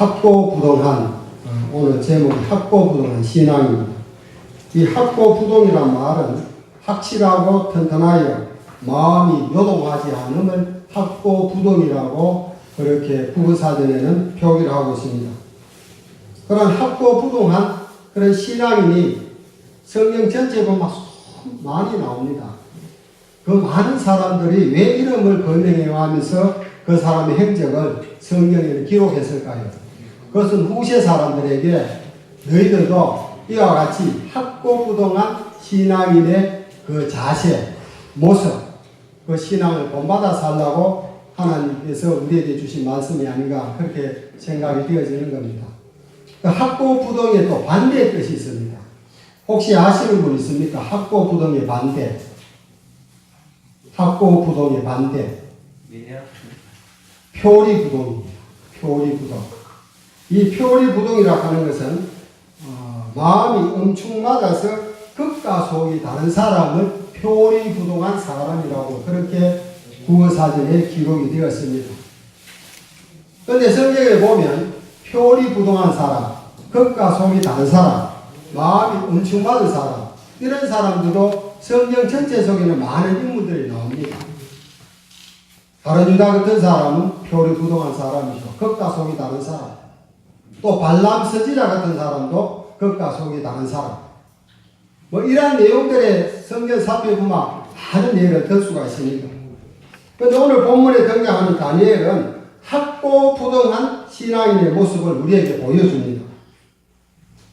학고부동한, 오늘 제목이 학고부동한 신앙입니다. 이 학고부동이란 말은 확실하고 튼튼하여 마음이 요동하지 않음을 학고부동이라고 그렇게 국어사전에는 표기를 하고 있습니다. 그런 학고부동한 그런 신앙인이 성경 전체에 보면 많이 나옵니다. 그 많은 사람들이 왜 이름을 거명해 하면서 그 사람의 행적을 성경에 기록했을까요? 그것은 후세 사람들에게 너희들도 이와 같이 학고부동한 신앙인의 그 자세, 모습, 그 신앙을 본받아 살라고 하나님께서 우리에게 주신 말씀이 아닌가 그렇게 생각이 되어지는 겁니다. 그 학고부동에 또 반대의 뜻이 있습니다. 혹시 아시는 분 있습니까? 학고부동의 반대. 학고부동의 반대. 표리부동입니다. 표리부동. 이 표리부동이라고 하는 것은 마음이 엄청 맞아서 극과 속이 다른 사람을 표리부동한 사람이라고 그렇게 국어사전에 기록이 되었습니다. 그런데 성경에 보면 표리부동한 사람, 극과 속이 다른 사람, 마음이 엄청 맞은 사람, 이런 사람들도 성경 전체 속에는 많은 인물들이 나옵니다. 다른 유다 같은 사람은 표리부동한 사람이죠. 극과 속이 다른 사람. 또 발람 서지자 같은 사람도 극과 속이 다른 사람. 뭐 이러한 내용들의 성경 살펴보면 많은 예를 들 수가 있습니다. 그런데 오늘 본문에 등장하는 다니엘은 학고부동한 신앙인의 모습을 우리에게 보여줍니다.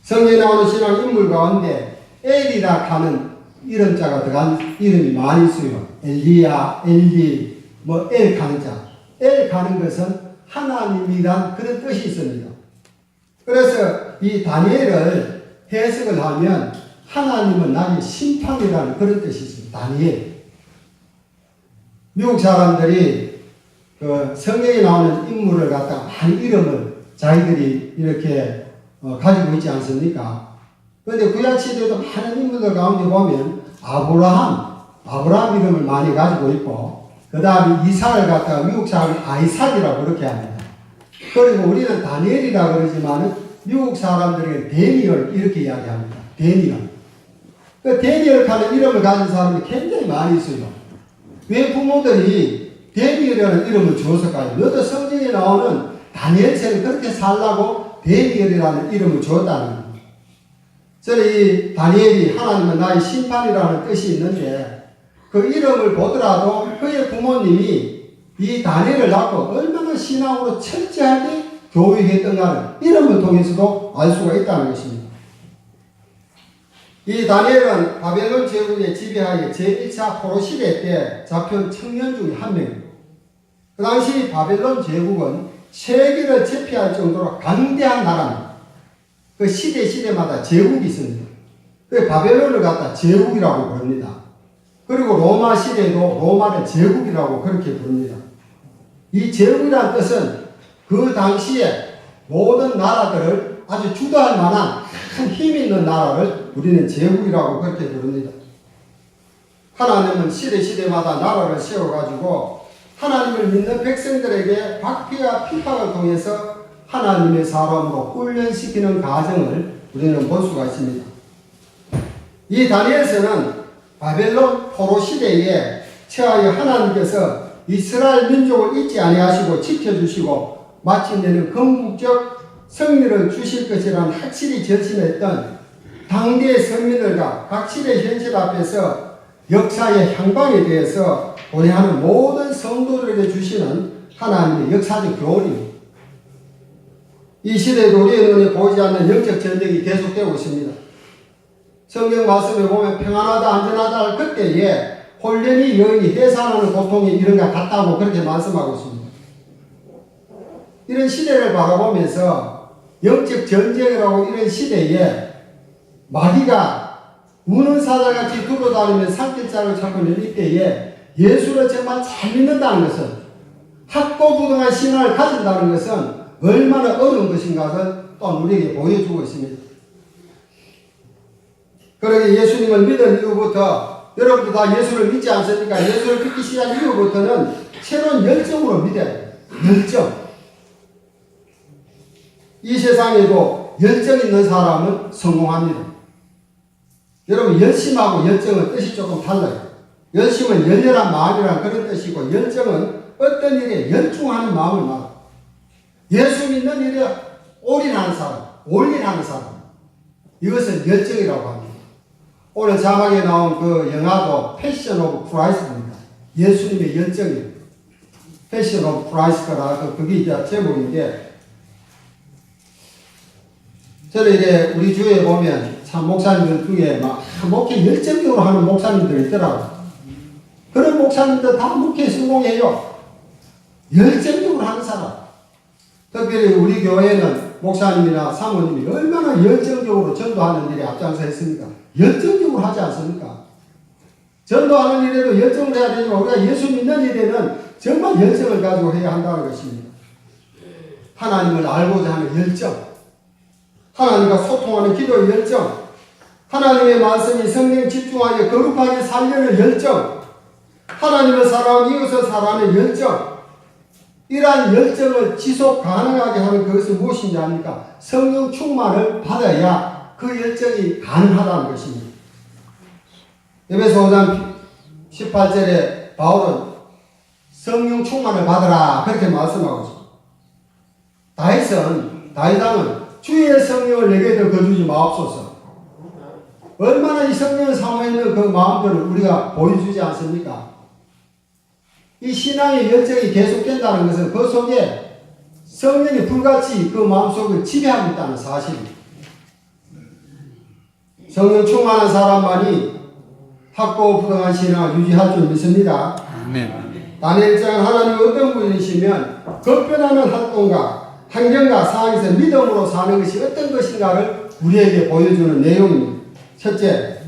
성경에 나오는 신앙 인물 가운데 엘리라 하는 이름자가 들어간 이름이 많이 있어요. 엘리야, 엘리, 엘 가는 자. 엘 가는 것은 하나님이란 그런 뜻이 있습니다. 그래서 이 다니엘을 해석을 하면 하나님은 나의 심판이라는 그런 뜻이 있습니다. 다니엘. 미국 사람들이 그 성경에 나오는 인물을 갖다가 많은 이름을 자기들이 이렇게 가지고 있지 않습니까? 그런데 구약시대에도 많은 인물들 가운데 보면 아브라함 이름을 많이 가지고 있고, 그 다음에 이삭을 갖다가 미국 사람은 아이삭이라고 그렇게 합니다. 그리고 우리는 다니엘이라고 그러지만 미국 사람들에게 데니엘 이렇게 이야기합니다. 데니엘. 그 데니엘 하는 이름을 가진 사람이 굉장히 많이 있어요. 왜 부모들이 데니엘이라는 이름을 주었을까요? 너도 성경에 나오는 다니엘처럼 그렇게 살라고 데니엘이라는 이름을 주었다는 겁니다. 저는 이 다니엘이 하나님은 나의 심판이라는 뜻이 있는데 그 이름을 보더라도 그의 부모님이 이 다니엘을 낳고 얼마나 신앙으로 철저하게 교육했던가를 이름을 통해서도 알 수가 있다는 것입니다. 이 다니엘은 바벨론 제국의 지배하에 제1차 포로 시대 때 잡혀온 청년 중에 한 명입니다. 그 당시 바벨론 제국은 세계를 제패할 정도로 강대한 나라입니다. 그 시대마다 제국이 있습니다. 그 바벨론을 갖다 제국이라고 부릅니다. 그리고 로마 시대도 로마를 제국이라고 그렇게 부릅니다. 이 제국이라는 뜻은 그 당시에 모든 나라들을 아주 주도할 만한 큰 힘 있는 나라를 우리는 제국이라고 그렇게 부릅니다. 하나님은 시대마다 나라를 세워가지고 하나님을 믿는 백성들에게 박해와 핍박을 통해서 하나님의 사람으로 훈련시키는 과정을 우리는 볼 수가 있습니다. 이 다니엘서는 바벨론 포로 시대에 처하여 하나님께서 이스라엘 민족을 잊지 아니하시고 지켜주시고 마침내는 건국적 승리를 주실 것이라는 확실히 결심했던 당대의 선민들과 각 시대 현실 앞에서 역사의 향방에 대해서 고려하는 모든 성도들에게 주시는 하나님의 역사적 교훈입니다. 이 시대에도 우리의 눈에 보이지 않는 영적 전쟁이 계속되고 있습니다. 성경 말씀에 보면 평안하다 안전하다 할 그때에 홀연히 여인이 해산하는 고통이 이런 것 같다고 그렇게 말씀하고 있습니다. 이런 시대를 바라보면서 영적 전쟁이라고 이런 시대에 마귀가 우는 사자같이 두루다니며 산길자를 찾고 있는 이때에 예수를 정말 잘 믿는다는 것은 학고부동한 신앙을 가진다는 것은 얼마나 어려운 것인가를 또한 우리에게 보여주고 있습니다. 그러게 예수님을 믿은 이후부터 여러분도 다 예수를 믿지 않습니까? 예수를 믿기 시작한 이후부터는 새로운 열정으로 믿어야 돼요. 열정. 이 세상에도 열정 있는 사람은 성공합니다. 여러분, 열심하고 열정은 뜻이 조금 달라요. 열심은 열렬한 마음이란 그런 뜻이고, 열정은 어떤 일에 열중하는 마음을 말합니다. 예수 믿는 일에 올인하는 사람, 올인하는 사람. 이것을 열정이라고 합니다. 오늘 자막에 나온 그 영화도 패션 오브 크라이스트입니다. 예수님의 열정입니다. 패션 오브 크라이스트라 그게 이제 제목인데, 저는 이제 우리 주위에 보면 참 목사님들 중에 막 목회 열정적으로 하는 목사님들 있더라고요. 그런 목사님들 다 목회 성공해요. 열정적으로 하는 사람. 특별히 우리 교회는 목사님이나 사모님이 얼마나 열정적으로 전도하는 일에 앞장서 있습니까? 열정적으로 하지 않습니까? 전도하는 일에도 열정을 해야 되지만 우리가 예수 믿는 일에는 정말 열정을 가지고 해야 한다는 것입니다. 하나님을 알고자 하는 열정, 하나님과 소통하는 기도의 열정, 하나님의 말씀이 성령 집중하게 거룩하게 살려는 열정, 하나님을 사랑하고 이웃을 사랑하는 열정, 이러한 열정을 지속 가능하게 하는 그것이 무엇인지 압니까? 성령 충만을 받아야 그 열정이 가능하다는 것입니다. 에베소 5장 18절에 바울은 성령 충만을 받으라 그렇게 말씀하고 있습니다. 다윗왕은 주의 성령을 내게도 거두지 마옵소서. 얼마나 이 성령을 사모했는 그 마음들을 우리가 보여주지 않습니까? 이 신앙의 열정이 계속된다는 것은 그 속에 성령이 불같이 그 마음속을 지배하고 있다는 사실입니다. 성령 충만한 사람만이 확고 부동한 신앙을 유지할 줄 믿습니다. 다니엘장은 하나님이 어떤 분이시면 급변하는 활동과 환경과 상황에서 믿음으로 사는 것이 어떤 것인가를 우리에게 보여주는 내용입니다. 첫째,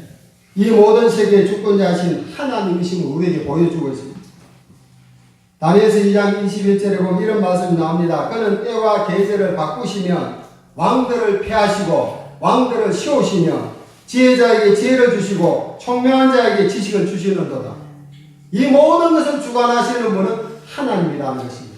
이 모든 세계의 주권자이신 하나님이심을 우리에게 보여주고 있습니다. 다니엘서 2장 21절에 보면 이런 말씀이 나옵니다. 그는 때와 계절을 바꾸시며 왕들을 폐하시고 왕들을 씌우시며 지혜자에게 지혜를 주시고 총명한 자에게 지식을 주시는도다. 이 모든 것을 주관하시는 분은 하나님이라는 것입니다.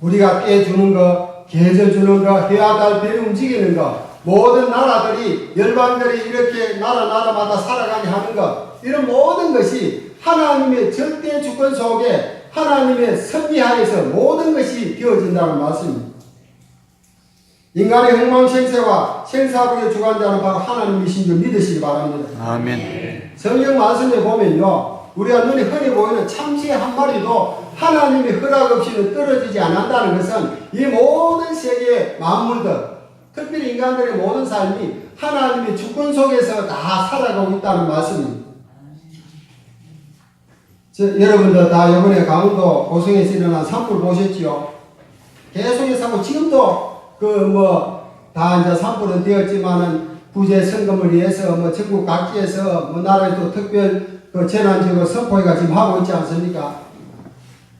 우리가 때 주는 것, 계절 주는 것, 해와 달 별이 움직이는 것, 모든 나라들이 열방들이 이렇게 나라마다 살아가게 하는 것, 이런 모든 것이 하나님의 절대 주권 속에 하나님의 섭리하에서 모든 것이 되어진다는 말씀입니다. 인간의 흥망생세와 생사복의 주관자는 바로 하나님이신 줄 믿으시기 바랍니다. 아멘. 성경 말씀에 보면요, 우리가 눈에 흔히 보이는 참새 한 마리도 하나님의 허락 없이는 떨어지지 않는다는 것은 이 모든 세계의 만물들, 특별히 인간들의 모든 삶이 하나님의 주권 속에서 다 살아가고 있다는 말씀입니다. 여러분들 다 이번에 강원도 고성에서 일어난 산불 보셨지요? 계속해서 지금도 다 이제 산불은 되었지만은 구제 성금을 위해서 전국 각지에서 나라에도 특별 재난지역으로 선포회가 지금 하고 있지 않습니까?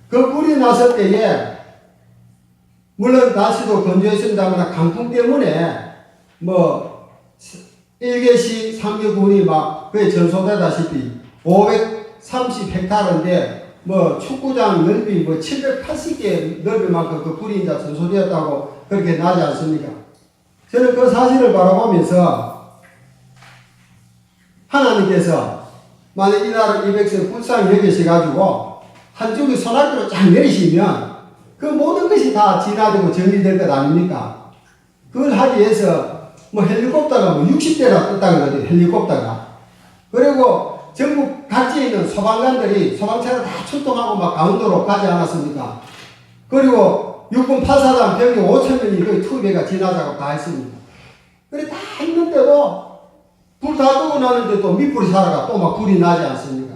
그 불이 났을 때에 물론 날씨도 건조했습니다만 강풍 때문에 1개시 3개군이 막 거의 전소되다시피 530헥타르인데 축구장 넓이 780개 넓이만큼 그 불이 이제 전소되었다고 그렇게 나지 않습니까? 저는 그 사실을 바라보면서 하나님께서 만약 이 나라 이 백성 불쌍히 여기셔가지고 한 줄기 소나기로 쫙 내리시면 그 모든 것이 다 진화되고 정리될 것 아닙니까? 그걸 하기 위해서 헬리콥터가 60대나 떴다 그러거든요. 헬리콥터가. 그리고 전국 각지에 있는 소방관들이 소방차를 다 출동하고 막 강원도로 가지 않았습니까? 그리고 육군 8사단 병력 5,000명이 거의 투배가 진화작업 다 했습니다. 그래 다 했는데도 불 다 끄고 나는데 또 밑불이 살아가 또 막 불이 나지 않습니까?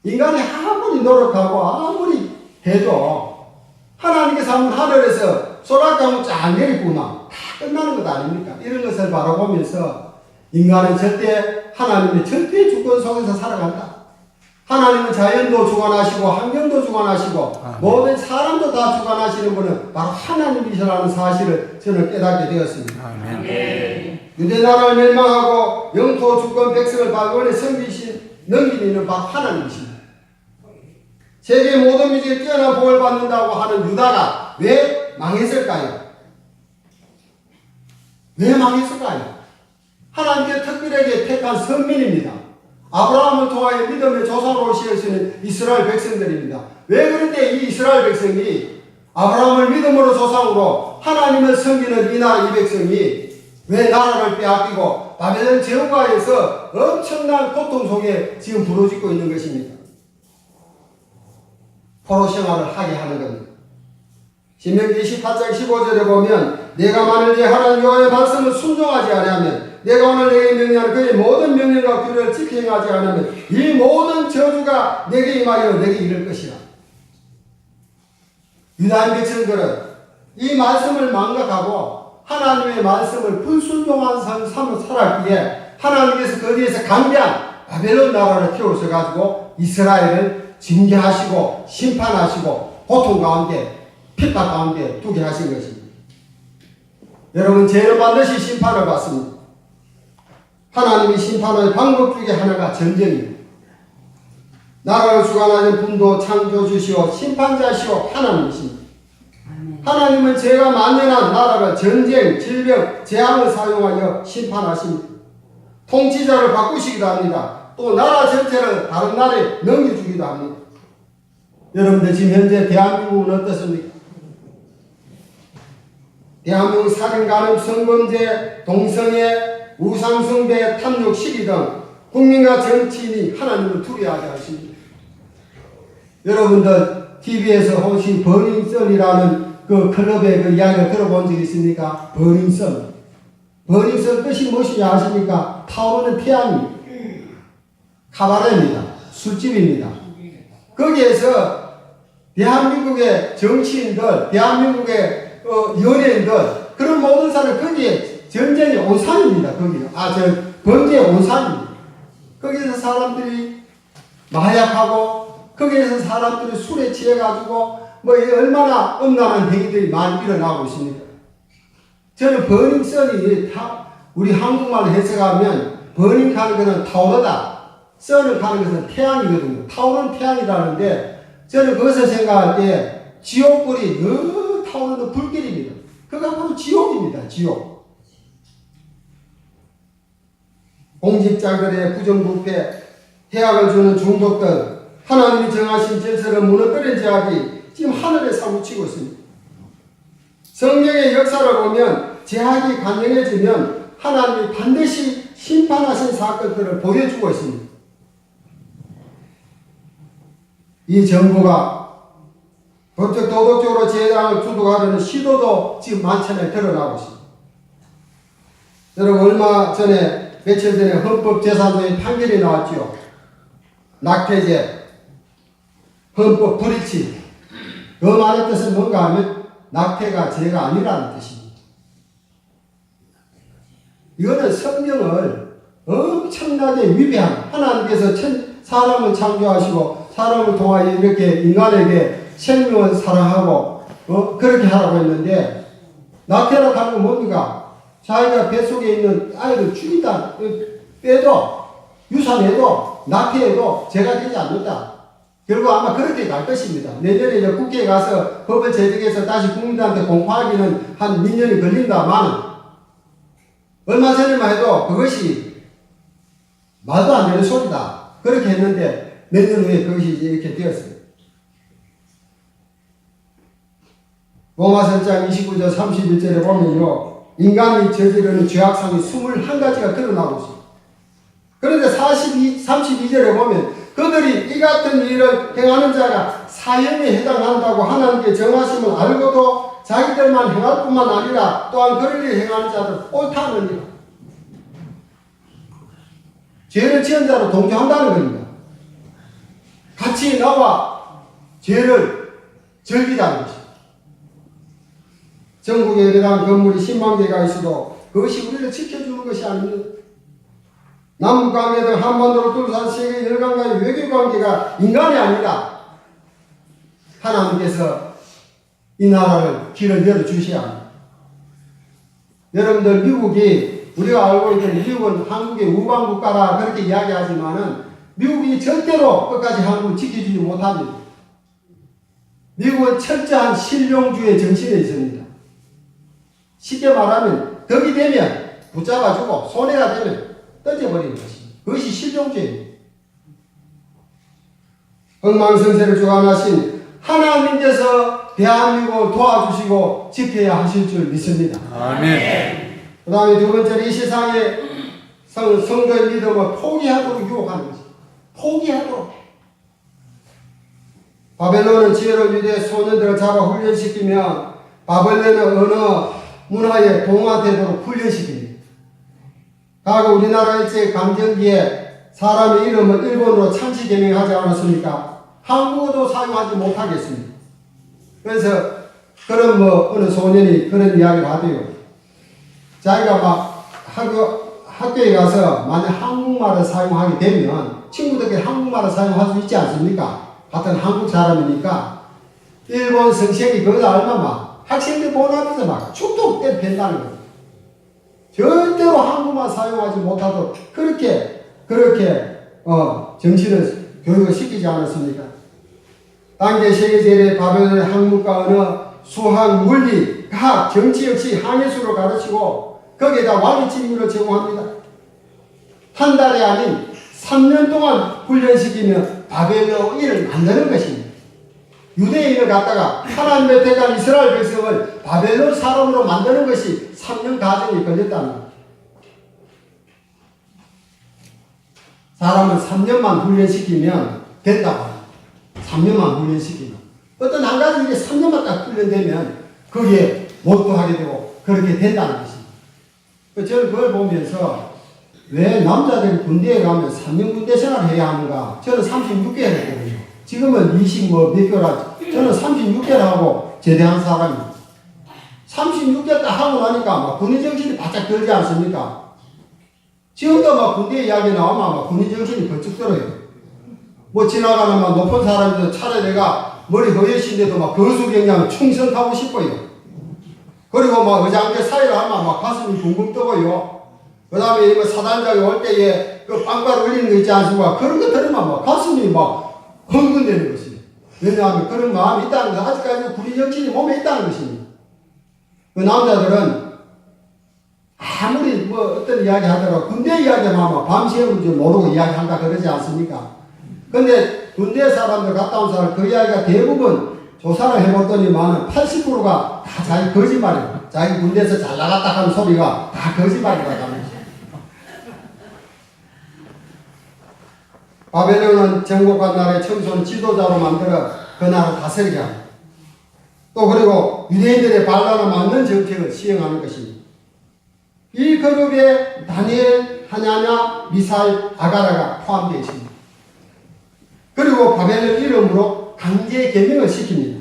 인간이 아무리 노력하고 아무리 해도 하나님께서 한번 하늘에서 소라강을 쫙 내리구나 다 끝나는 것 아닙니까? 이런 것을 바라보면서 인간은 절대 하나님의 절대 주권 속에서 살아간다. 하나님은 자연도 주관하시고 환경도 주관하시고 모든 사람도 다 주관하시는 분은 바로 하나님이시라는 사실을 저는 깨닫게 되었습니다. 아멘. 유대나라를 멸망하고 영토 주권 백성을 바구원에 넘기는 이는 바로 하나님이십니다. 세계 모든 민족이 뛰어난 복을 받는다고 하는 유다가 왜 망했을까요? 왜 망했을까요? 하나님께 특별하게 택한 선민입니다. 아브라함을 통하여 믿음의 조상으로 세우시는 이스라엘 백성들입니다. 왜 그런데 이 이스라엘 백성이 아브라함을 믿음으로 조상으로 하나님을 섬기는 이 나라 이 백성이 왜 나라를 빼앗기고 바벨론 제후가에서 엄청난 고통 속에 지금 부르짖고 있는 것입니다. 포로 생활을 하게 하는 겁니다. 신명기 28장 15절에 보면 내가 만일 내 하나님 여호와의 말씀을 순종하지 아니하면 내가 오늘 내게 명령하는 그의 모든 명령과 규례를 지켜 행하지 않으면 이 모든 저주가 내게 임하여 내게 이를 것이라. 유다인 백성들은 이 말씀을 망각하고 하나님의 말씀을 불순종한 삶을 살았기에 하나님께서 거기에서 강대한 바벨론 나라를 태우셔가지고 이스라엘을 징계하시고 심판하시고 고통 가운데 핍박 가운데 두게 하신 것입니다. 여러분, 죄는 반드시 심판을 받습니다. 하나님이 심판의 방법 중에 하나가 전쟁입니다. 나라를 주관하는 분도 창조주시오 심판자시오 하나님이십니다. 하나님은 죄가 만연한 나라를 전쟁, 질병, 재앙을 사용하여 심판하십니다. 통치자를 바꾸시기도 합니다. 또 나라 전체를 다른 나라에 넘겨주기도 합니다. 여러분들 지금 현재 대한민국은 어떻습니까? 대한민국 살인, 간음, 성범죄, 동성애, 우상숭배, 탐욕, 시기 등 국민과 정치인이 하나님을 두려워하게 하십니다. 여러분들 TV에서 혹시 버닝썬이라는 그 클럽의 그 이야기를 들어본 적 있습니까? 버닝썬. 버닝썬 뜻이 무엇이냐 아십니까? 타오르는 태양입니다. 카바레입니다. 술집입니다. 거기에서 대한민국의 정치인들, 대한민국의 연예인들, 그런 모든 사람 거기에 전쟁의 온상입니다. 거기는. 범죄의 온상입니다. 거기에서 사람들이 마약하고, 거기에서 사람들이 술에 취해가지고, 얼마나 음란한 행위들이 많이 일어나고 있습니까? 저는 버닝썬이 우리 한국말로 해석하면, 버닝 하는 것은 타오르다, 썬을 하는 것은 태양이거든요. 타오르는 태양이라는데, 저는 그것을 생각할 때, 지옥불이 늘 타오르는 불길입니다. 그가 바로 지옥입니다. 지옥. 공직자들의 부정부패, 해악을 주는 중독들, 하나님이 정하신 질서를 무너뜨린 제약이 지금 하늘에 사무치고 있습니다. 성경의 역사를 보면 제약이 간영해지면 하나님이 반드시 심판하신 사건들을 보여주고 있습니다. 이 정부가 법적 도덕적으로 재앙을 주도하려는 시도도 지금 만천에 드러나고 있습니다. 여러분, 며칠 전에 헌법재판소의 판결이 나왔죠. 낙태죄, 헌법 불이치. 그 말의 뜻은 뭔가 하면 낙태가 죄가 아니라는 뜻입니다. 이거는 성경을 엄청나게 위배한, 하나님께서 사람을 창조하시고 사람을 통하여 이렇게 인간에게 생명을 사랑하고 그렇게 하라고 했는데, 낙태라고 하는 건 뭡니까? 자기가 뱃속에 있는 아이를 죽이다, 빼도, 유산해도, 낙태해도 죄가 되지 않는다. 결국 아마 그렇게 갈 것입니다. 내년에 이제 국회에 가서 법을 제정해서 다시 국민들한테 공포하기는 한 몇 년이 걸린다만, 얼마 전에만 해도 그것이 말도 안 되는 소리다. 그렇게 했는데, 몇 년 후에 그것이 이제 이렇게 되었습니다. 로마서 1장 29절 31절에 보면요, 인간이 저지르는 죄악상이 21가지가 드러나고 있습니다. 그런데 32절에 보면 그들이 이 같은 일을 행하는 자가 사형에 해당한다고 하나님께 정하심을 알고도 자기들만 행할 뿐만 아니라 또한 그를 행하는 자들 옳다느니라. 죄를 지은 자로 동조한다는 겁니다. 같이 나와 죄를 즐기자는 것입니다. 전국에 대한 건물이 10만 개가 있어도 그것이 우리를 지켜주는 것이 아닙니다. 남북관계 등 한반도를 둘러싼 세계 열강과의 외교관계가 인간이 아니라 하나님께서 이 나라를 길을 열어주셔야 합니다. 여러분들, 미국이, 우리가 알고 있는 미국은 한국의 우방국가라 그렇게 이야기하지만은 미국이 절대로 끝까지 한국을 지켜주지 못합니다. 미국은 철저한 실용주의 정신에 있습니다. 쉽게 말하면 덕이 되면 붙잡아주고 손해가 되면 던져버리는 것입니다. 그것이 실종죄입니다. 흥망성쇠를 주관하신 하나님께서 대한민국을 도와주시고 지켜야 하실 줄 믿습니다. 아멘. 그 다음에 두 번째로 이 세상에 성도의 믿음을 포기하도록 유혹하는 것입니다. 포기하도록. 바벨론은 지혜로운 유대의 소년들을 잡아 훈련시키면 바벨론은 어느 문화에 동화되도록 훈련시킵니다. 과거 우리나라 일제 강점기에 사람의 이름을 일본어로 참치 개명하지 않았습니까? 한국어도 사용하지 못하겠습니다. 그래서 그런 어느 소년이 그런 이야기를 하대요. 자기가 막 학교에 가서 만약 한국말을 사용하게 되면 친구들끼리 한국말을 사용할 수 있지 않습니까? 같은 한국 사람이니까 일본 선생이 그거 알면 막 학생들 보내면서 막 축도 뺀다는 거예요. 절대로 한국말 사용하지 못하도록 그렇게 정신을 교육을 시키지 않았습니까? 당대 세계제일의 바벨론의 학문과 언어, 수학, 물리, 과학, 정치 역시 항해수를 가르치고 거기에다 왕의 직무를 제공합니다. 한 달이 아닌 3년 동안 훈련시키면 바벨론인을 만드는 것입니다. 유대인을 갖다가 하나님의 택한 이스라엘 백성을 바벨론 사람으로 만드는 것이 3년 과정이 걸렸다는 겁니다. 사람은 3년만 훈련시키면 된다고 합니다. 3년만 훈련시키면. 어떤 한 가지 일이 3년만 딱 훈련되면 거기에 몰두하게 되고 그렇게 된다는 것입니다. 저는 그걸 보면서 왜 남자들이 군대에 가면 3년 군대 생활을 해야 하는가? 저는 36개월 했거든요. 지금은 20몇 개월, 저는 36개월 하고 제대한 사람입니다. 36개월 딱 하고 나니까 막 군인 정신이 바짝 들지 않습니까? 지금도 막 군대 이야기 나오면 막 군인 정신이 번쩍 들어요. 뭐 지나가는 막 높은 사람들 차라리 내가 머리 허여신데도 막 거수경량 충성하고 싶어요. 그리고 막 의장대 사이를 하면 막 가슴이 붕붕 떠고요. 그 다음에 이거 사단장이 올 때에 그 빵발 울리는 거 있지 않습니까? 그런 거 들으면 막 가슴이 막 흥분되는 것입니다. 왜냐하면 그런 마음이 있다는 거, 아직까지 군인 정신이 몸에 있다는 것입니다. 그 남자들은 아무리 뭐 어떤 이야기 하더라도 군대 이야기만 하면 밤새우는 줄 모르고 이야기한다 그러지 않습니까? 근데 군대 사람들 갔다 온 사람 그 이야기가 대부분 조사를 해봤더니만 80%가 다 자기 거짓말이에요. 자기 군대에서 잘 나갔다 하는 소리가 다 거짓말이라고 합니다. 바벨론은 정복한 나라의 청소년 지도자로 만들어 그 나라를 다스리게 합니다. 또 그리고 유대인들의 반란에 맞는 정책을 시행하는 것입니다. 이 그룹에 다니엘, 하냐냐, 미사엘, 아가라가 포함되어 있습니다. 그리고 바벨론 이름으로 강제 개명을 시킵니다.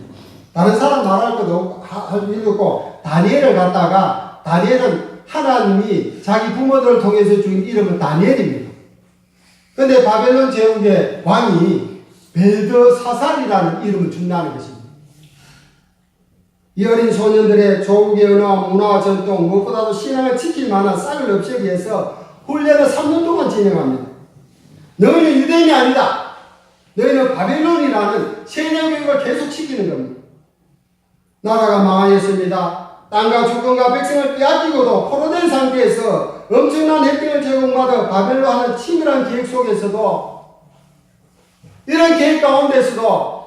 다른 사람 말할 것도 할 일도 없고 다니엘을 갖다가 다니엘은 하나님이 자기 부모들을 통해서 준 이름은 다니엘입니다. 그런데 바벨론 제국의 왕이 벨드사살이라는 이름을 준다는 것입니다. 이 어린 소년들의 조국의 언어와 문화와 전통 무엇보다도 신앙을 지킬 만한 싹을 없애기 위해서 훈련을 3년 동안 진행합니다. 너희는 유대인이 아니다. 너희는 바벨론이라는 세뇌교육을 계속 시키는 겁니다. 나라가 망하였습니다. 땅과 주권과 백성을 빼앗기고도 포로된 상태에서 엄청난 혜택을 제공받아 바벨로 하는 치밀한 계획 속에서도 이런 계획 가운데서도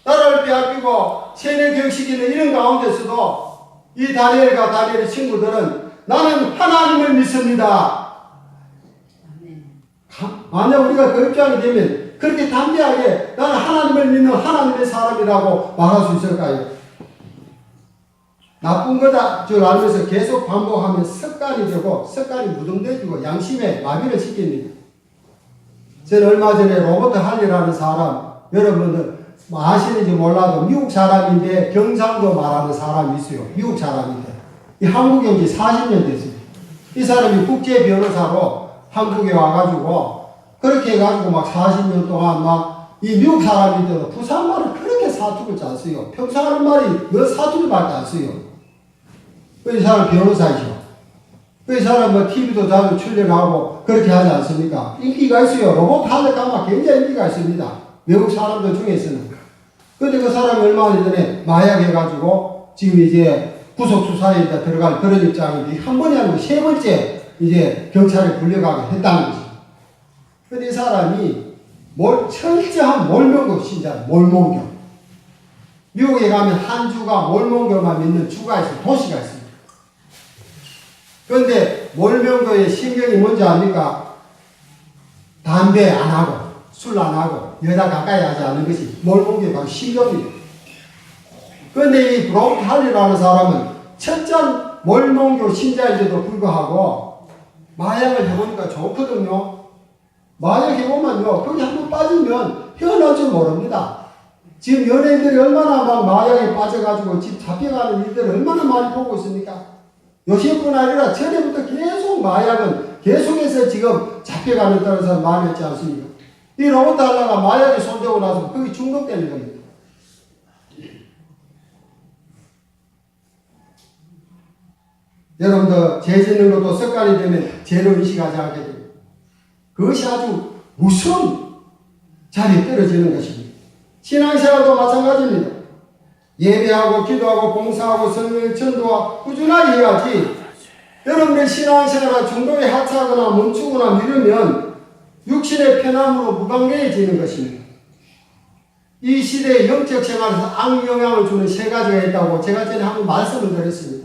나라를 빼앗기고 세뇌 교육시키는 이런 가운데서도 이 다니엘과 다니엘의 친구들은 나는 하나님을 믿습니다. 만약 우리가 그 입장이 되면 그렇게 담대하게 나는 하나님을 믿는 하나님의 사람이라고 말할 수 있을까요? 나쁜 거다 줄 알면서 계속 반복하면 습관이 되고 습관이 무덤돼지고 양심에 마비를 시킵니다. 저는 얼마 전에 로버트 할리라는 사람, 여러분들 아시는지 몰라도 미국 사람인데 경상도 말하는 사람이 있어요. 미국 사람인데. 이 한국에 온 지 40년 됐어요. 이 사람이 국제 변호사로 한국에 와가지고 그렇게 해가지고 막 40년 동안 막 이 미국 사람인데도 부산말을 그렇게 사투를 잘 써요. 평소 하는 말이 몇 사투리밖에 안 써요. 이 사람 변호사이죠. 이 사람 뭐 TV도 자주 출연하고 그렇게 하지 않습니까? 인기가 있어요. 로봇 할래 가면 굉장히 인기가 있습니다. 외국 사람들 중에서는. 근데 그 사람이 얼마 전에 마약 해가지고 지금 이제 구속수사에 들어갈 그런 입장인데 한 번이 아니고 세 번째 이제 경찰에 불려가게 했다는 거죠. 근데 이 사람이 철저한 몰몬교 신자, 몰몬교. 미국에 가면 한 주가 몰몬교만 믿는 주가 있어요. 도시가 있습니다. 그런데 몰몬교의 신경이 뭔지 압니까? 담배 안 하고 술 안 하고 여자 가까이 하지 않는 것이 몰몬교의 바로 신경입니다. 그런데 이 브롬 할리라는 사람은 철저한 몰몬교 신자인데도 불구하고 마약을 해보니까 좋거든요. 마약 해보면요, 거기 한번 빠지면 헤어날 줄 모릅니다. 지금 연예인들이 얼마나 막 마약에 빠져가지고 지금 잡혀가는 일들을 얼마나 많이 보고 있습니까? 요새뿐 아니라 전에부터 계속 마약은 계속해서 지금 잡혀가는 다는 사람 많이 있지 않습니까? 이 로봇 하려가 마약에 손대고 나서 거기 중독되는 겁니다. 여러분들 죄 짓는 것도 습관이 되면 죄로 인식하지 않게 됩니다. 그것이 아주 무서운 자리에 떨어지는 것입니다. 신앙생활도 마찬가지입니다. 예배하고 기도하고 봉사하고 성령 전도와 꾸준하게 해야지 여러분의 신앙생활과 중독에 하차하거나 멈추거나 미루면 육신의 편함으로 무관계해지는 것입니다. 이 시대의 영적 생활에서 악영향을 주는 세 가지가 있다고 제가 전에 한번 말씀을 드렸습니다.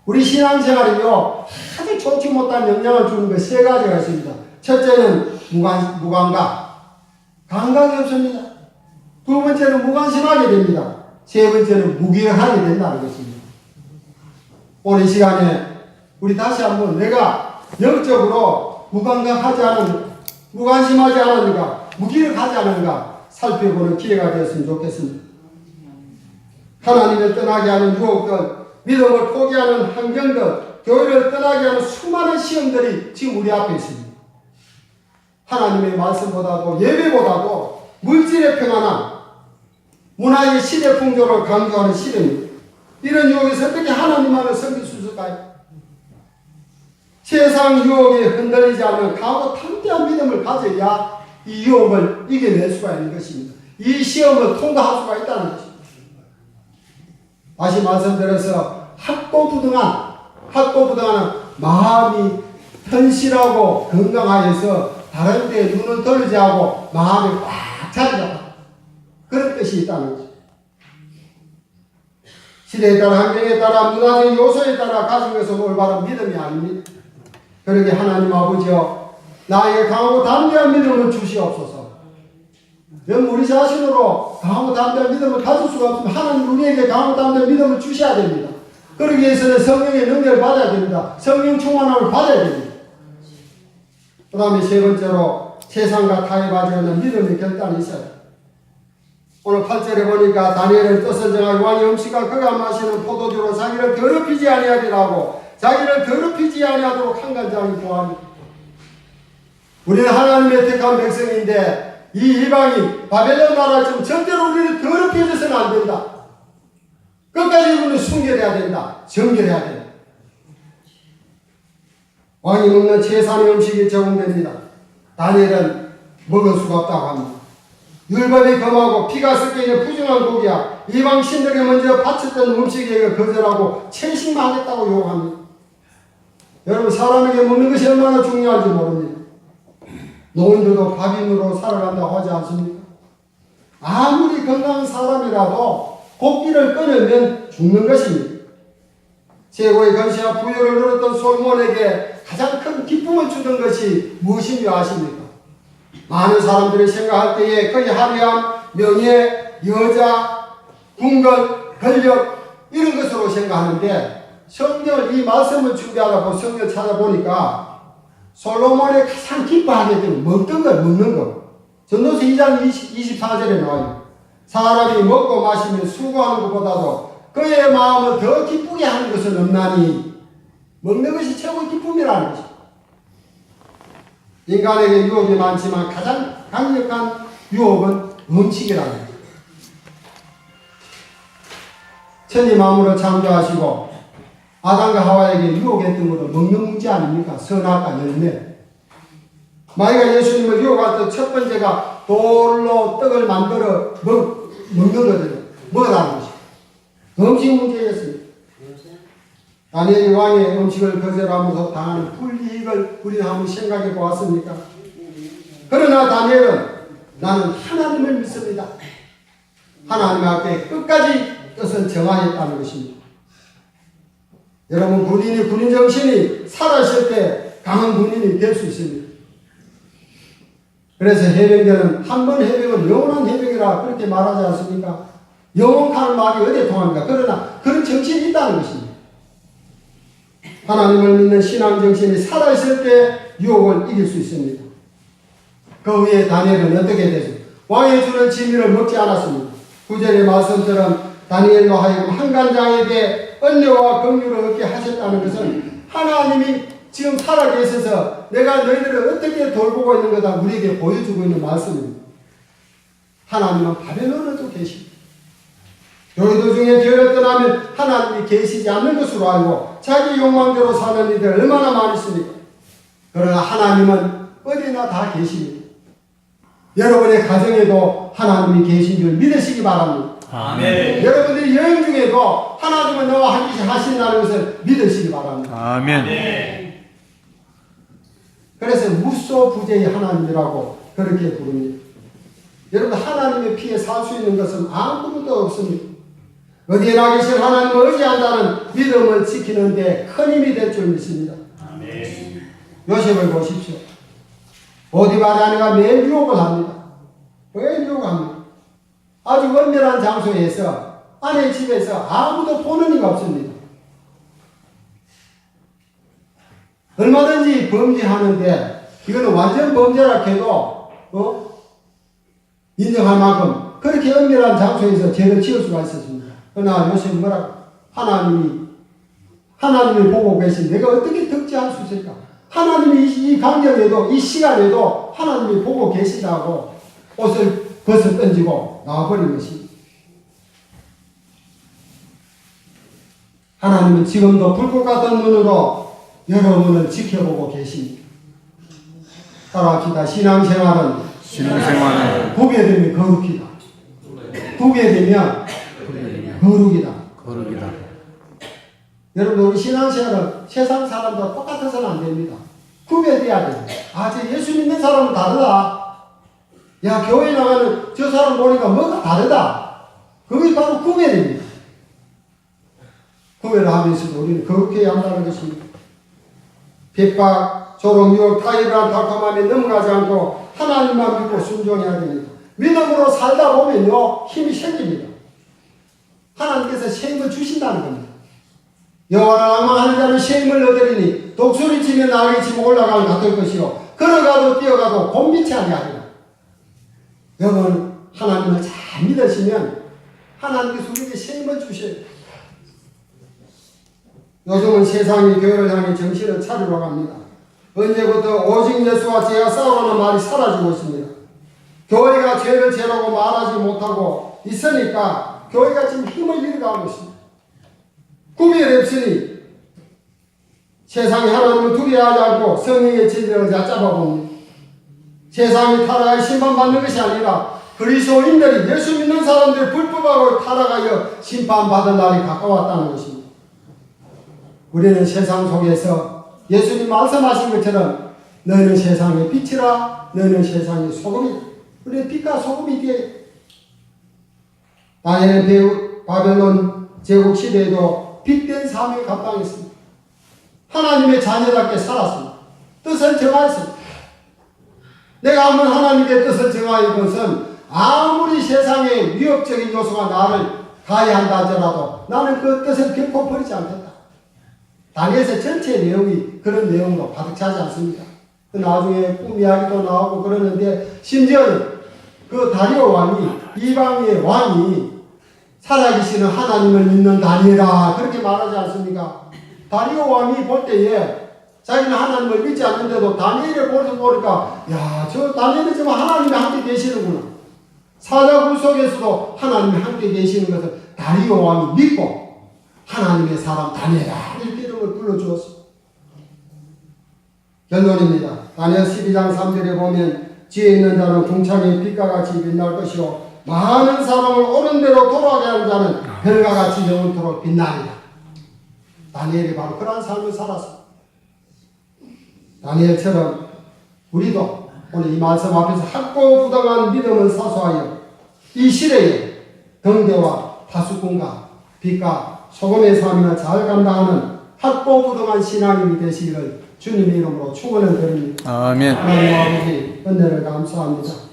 우리 신앙생활은요, 아주 좋지 못한 영향을 주는 것 세 가지가 있습니다. 첫째는 무감각. 감각이 없습니다. 두 번째는 무관심하게 됩니다. 세 번째는 무기력하게 된다는 것입니다. 오늘 이 시간에 우리 다시 한번 내가 영적으로 무감각하지 않은가, 무관심하지 않은가, 무기력하지 않은가 살펴보는 기회가 되었으면 좋겠습니다. 하나님을 떠나게 하는 유혹들, 믿음을 포기하는 환경들, 교회를 떠나게 하는 수많은 시험들이 지금 우리 앞에 있습니다. 하나님의 말씀보다도 예배보다도 물질의 평안함, 문화의 시대 풍조를 강조하는 시대입니다. 이런 유혹에서 어떻게 하나님만을 섬길 수 있을까요? 세상 유혹에 흔들리지 않는 강하고 탐대한 믿음을 가져야 이 유혹을 이겨낼 수가 있는 것입니다. 이 시험을 통과할 수가 있다는 것입니다. 다시 말씀드려서 학도부등한 마음이 현실하고 건강하여서 다른 데에 눈을 돌리지 않고 마음이 꽉 자리 잡아. 그런 뜻이 있다는 거죠. 시대에 따라 환경에 따라 문화적 요소에 따라 가진 것은 올바른 믿음이 아닙니다. 그러게 하나님 아버지여 나에게 강하고 담대한 믿음을 주시옵소서. 우리 자신으로 강하고 담대한 믿음을 가질 수가 없으면 하나님 우리에게 강하고 담대한 믿음을 주셔야 됩니다. 그러기 위해서는 성령의 능력을 받아야 됩니다. 성령 충만함을 받아야 됩니다. 그 다음에 세 번째로 세상과 타협하지 않는 믿음의 결단이 있어요. 오늘 8절에 보니까 다니엘은 뜻을 정하고 왕의 음식과 그가 마시는 포도주로 자기를 더럽히지 아니하리라고 자기를 더럽히지 아니하도록 한 간장이 구합니다. 우리는 하나님의 택한 백성인데 이 이방인 바벨론 나라처럼 절대로 우리는 더럽혀져서는 안 된다. 끝까지 우리는 순결해야 된다. 정결해야 된다. 왕이 먹는 최상의 음식이 적용됩니다. 다니엘은 먹을 수가 없다고 합니다. 율법이 금하고 피가 섞여있는 부정한 고기야 이방 신들이 먼저 바쳤던 음식에 거절하고 채식만 하겠다고 요구합니다. 여러분 사람에게 먹는 것이 얼마나 중요한지 모릅니다. 노인들도 밥인으로 살아간다고 하지 않습니까? 아무리 건강한 사람이라도 고기를 끊으면 죽는 것입니다. 최고의 건시와 부여를 누렸던 솔몬에게 가장 큰 기쁨을 주던 것이 무엇인지 아십니까? 많은 사람들이 생각할 때에 그의 화려함, 명예, 여자, 궁궐, 권력 이런 것으로 생각하는데 성경을 이 말씀을 준비하다 성경을 찾아보니까 솔로몬이 가장 기뻐하게 되는 먹던 것, 먹는 것. 전도서 2장 24절에 나와요. 사람이 먹고 마시며 수고하는 것보다도 그의 마음을 더 기쁘게 하는 것은 없나니 먹는 것이 최고의 기쁨이라는 것입니다. 인간에게 유혹이 많지만 가장 강력한 유혹은 음식이라는 것입니다. 천지 만물을 창조하시고 아담과 하와에게 유혹했던 것은 먹는 문제 아닙니까? 선악과 열매. 마귀가 예수님을 유혹할 때 첫 번째가 돌로 떡을 만들어 먹는 거거든요. 먹으라는 것입니다. 음식 문제였습니다. 다니엘이 왕의 음식을 거절하면서 당하는 불이익을 우리는 한번 생각해 보았습니까? 그러나 다니엘은 나는 하나님을 믿습니다. 하나님 앞에 끝까지 뜻을 정하였다는 것입니다. 여러분, 군인 정신이 살아있을 때 강한 군인이 될 수 있습니다. 그래서 해병대는 한 번 해병은 영원한 해병이라 그렇게 말하지 않습니까? 영원하는 말이 어디에 통합니까? 그러나 그런 정신이 있다는 것입니다. 하나님을 믿는 신앙 정신이 살아있을 때 유혹을 이길 수 있습니다. 그 후에 다니엘은 어떻게 되죠? 왕의 주는 진미를 먹지 않았습니다. 9절의 말씀처럼 다니엘로 하여금 한간장에게 은혜와 긍휼을 얻게 하셨다는 것은 하나님이 지금 살아계셔서 내가 너희들을 어떻게 돌보고 있는 거다 우리에게 보여주고 있는 말씀입니다. 하나님은 바벨론에도 계십니다. 교회도 중에 교회를 떠나면 하나님이 계시지 않는 것으로 알고 자기 욕망대로 사는 이들 얼마나 많이 있습니까? 그러나 하나님은 어디나 다 계십니다. 여러분의 가정에도 하나님이 계신 줄 믿으시기 바랍니다. 아멘. 여러분들이 여행 중에도 하나님은 너와 함께 하신다는 것을 믿으시기 바랍니다. 아멘. 그래서 무소부재의 하나님이라고 그렇게 부릅니다. 여러분, 하나님의 피에 살 수 있는 것은 아무것도 없습니다. 어디에나 계신 하나님을 의지한다는 믿음을 지키는데 큰 힘이 될 줄 믿습니다. 아멘. 요셉을 보십시오. 보디발의 아내가 매일 유혹을 합니다. 왜 유혹을 합니까? 아주 은밀한 장소에서 아내의 집에서 아무도 보는 이가 없습니다. 얼마든지 범죄하는데 이거는 완전 범죄라 해도 인정할 만큼 그렇게 은밀한 장소에서 죄를 지을 수가 있었습니다. 그러나 요셉은 뭐라고? 하나님이 보고 계신 내가 어떻게 득지할 수 있을까? 하나님이 이 강경에도 이 시간에도 하나님이 보고 계시다고 옷을 벗어 던지고 나와버린 것입니다. 하나님은 지금도 불꽃 같은 눈으로 여러분을 지켜보고 계십니다. 따라합시다. 신앙생활은 구별되면 거룩이다. 구별되면 거룩이다. 여러분, 우리 신앙생활은 세상 사람과 똑같아서는 안 됩니다. 구별돼야 됩니다. 저 예수 믿는 사람은 다르다. 야, 교회 나가는 저 사람 보니까 뭐가 다르다. 그게 바로 구별입니다. 구별을 하면서도 우리는 거룩해야 한다는 것입니다. 핍박, 조롱, 유혹, 타협이란 달콤함에 넘어가지 않고 하나님만 믿고 순종해야 됩니다. 믿음으로 살다 보면요, 힘이 생깁니다. 하나님께서 셈을 주신다는 겁니다. 여호와를 앙망하는 자는 셈을 얻으리니 독수리 치면 나귀 치면 올라가는 같을 것이요 걸어가도 뛰어가도 곤비치 아니하리라. 여러분, 하나님을 잘 믿으시면 하나님께서 우리에게 셈을 주셔요. 요즘은 세상이 교회를 향해 정신을 차리러 갑니다. 언제부터 오직 예수와 죄와 싸우라는 말이 사라지고 있습니다. 교회가 죄를 죄라고 말하지 못하고 있으니까 교회가 지금 힘을 잃어가고 있습니다. 구별이 없으니 세상이 하나님을 두려워하지 않고 성령의 진리를 얕잡아봅니다. 세상이 타락하여 심판받는 것이 아니라 그리스도인들이 예수 믿는 사람들이 불법하고 타락하여 심판받은 날이 가까웠다는 것입니다. 우리는 세상 속에서 예수님 말씀하신 것처럼 너희는 세상의 빛이라 너희는 세상의 소금이다. 우리는 빛과 소금이 되어야 다니엘은 바벨론 제국 시대에도 빛된 삶을 감당했습니다. 하나님의 자녀답게 살았습니다. 뜻을 정하였습니다. 내가 한번 하나님의 뜻을 정하는 것은 아무리 세상에 위협적인 요소가 나를 가해한다 하더라도 나는 그 뜻을 결코 버리지 않겠다. 다니엘서 전체 내용이 그런 내용으로 가득 차지 않습니다. 나중에 꿈 이야기도 나오고 그러는데 심지어는 그 다리오 왕이 이방의 왕이 살아계시는 하나님을 믿는 다니엘아 그렇게 말하지 않습니까? 다리오 왕이 볼 때에 자기는 하나님을 믿지 않는데도 다니엘을 보니까 야, 저 다니엘이 지금 하나님이 함께 계시는구나. 사자굴 속에서도 하나님이 함께 계시는 것을 다리오 왕이 믿고 하나님의 사람 다니엘아 이렇게 이름을 불러주었습니다. 결론입니다. 다니엘 12장 3절에 보면 지혜 있는 자는 궁창의 빛과 같이 빛날 것이요 많은 사람을 옳은 대로 돌아가게 하는 자는 별과 같이 영원토록 빛나리라. 다니엘이 바로 그러한 삶을 살았습니다. 다니엘처럼 우리도 오늘 이 말씀 앞에서 학고부당한 믿음을 사수하여 이 시대에 등대와 파수꾼과 빛과 소금의 삶을 잘 감당하는 학고부당한 신앙인이 되시기를 주님의 이름으로 축원을 드립니다. 아멘. 하나님 아버지 은혜를 감사합니다.